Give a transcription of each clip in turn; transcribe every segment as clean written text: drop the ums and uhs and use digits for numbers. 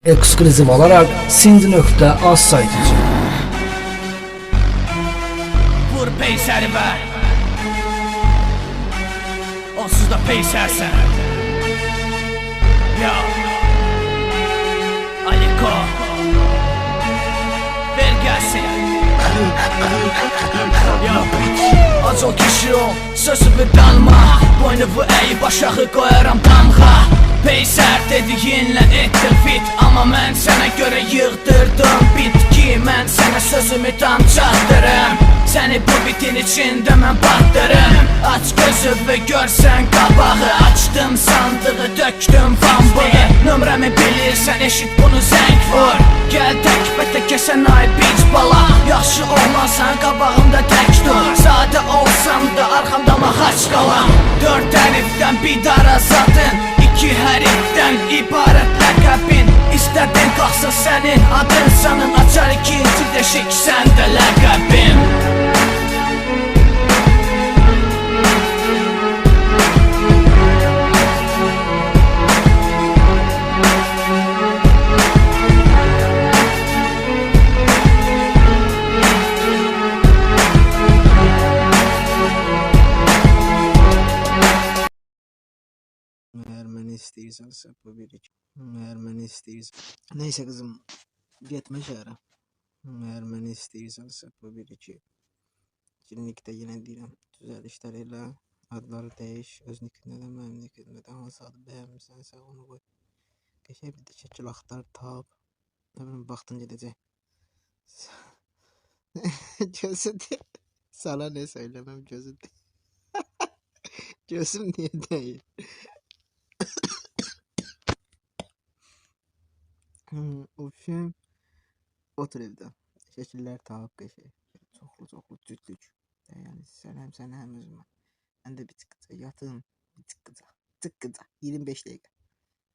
Ekskluziv olarak Sind.az saytı için. Vur peyseri ver. Onsuz da peysersen. Yo Aliko ver gelsin. Yo az ol kişi ol, sözümü danma. Boynumu eğip aşağı koyaram damğa. Peyser dediyinlə etdir fit. Amma mən sənə görə yığdırdım bitki. Mən sənə sözümü tam çatdırım. Səni bu bitin içində mən batdırım. Aç gözü və görsən qabağı. Açdım sandığı, döktüm pambığı. Nömrəmi bilirsən, eşit bunu zəng vur. Gəl tək bətə kəsən ay bic bala. Yaxşı olmasan qabağımda tək dur. Sadə olsam da arxamda mahaç qalam. 4 əlifdən bir dara zadın. 2 hərfdən ibarət ləqəbin. İstədin qalsın sənin adın sanın. Açar 2-ci deşik səndə ləqəbim. Eğer beni istiyorsansa bu bir iki. Eğer beni istiyorsan. Neyse kızım. Gitme şehre. Eğer beni istiyorsansa bu bir iki. Cinlikte yine değilim. Düzelişleriyle adları değiş. Öznikinde de memlikinde de hansı adı beğenmişsense onu koy. Geçe bir de şekil aktar tab. Ne bileyim baktın gidecek. Gözü de. Sana ne söylemem gözü de. Gözüm niye değil? Uşum otur evde. Şekiller tavuk geçe. Çoklu cütlük. Yani sen hem üzülme. Ben de bir tıkıca yatın. Bir tıkıca. 25 dakika.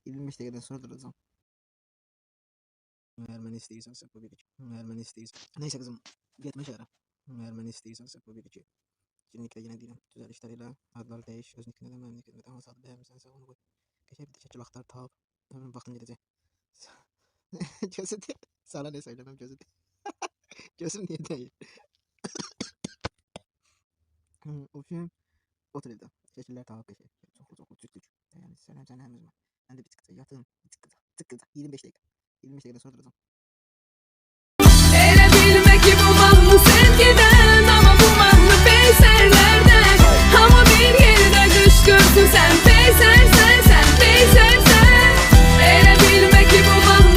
25 dakikadan sonra duracağım. Eğer beni istiyorsansa bu bir iki. Eğer beni istiyorsan. Neyse kızım. Gitme şehre. Eğer beni istiyorsansa bu bir iki. Cinlikte yine değilim. Düzelişleriyle adları değiş. Öznikinde de memlikinde de hansı adı beğenmişsense onu koy. Geçe bir de şekil aktar tab. Ne bileyim baktın gidecek. Gözü de. Sana ne söylemem gözü de. Gözüm niye değil? Uşum otur evde. Şekiller tavuk geçe. Çoklu cütlük. Yani sen hem üzülme. Ben de bir tıkıca yatın. Bir tıkıca. 25 dakika. 25 dakikadan sonra duracağım. Erebilmek ki bu mahlu sevgiden. Ama bu mahlu peyserlerden. Ama bir yerde kışkırtın sen peyser sen peyser.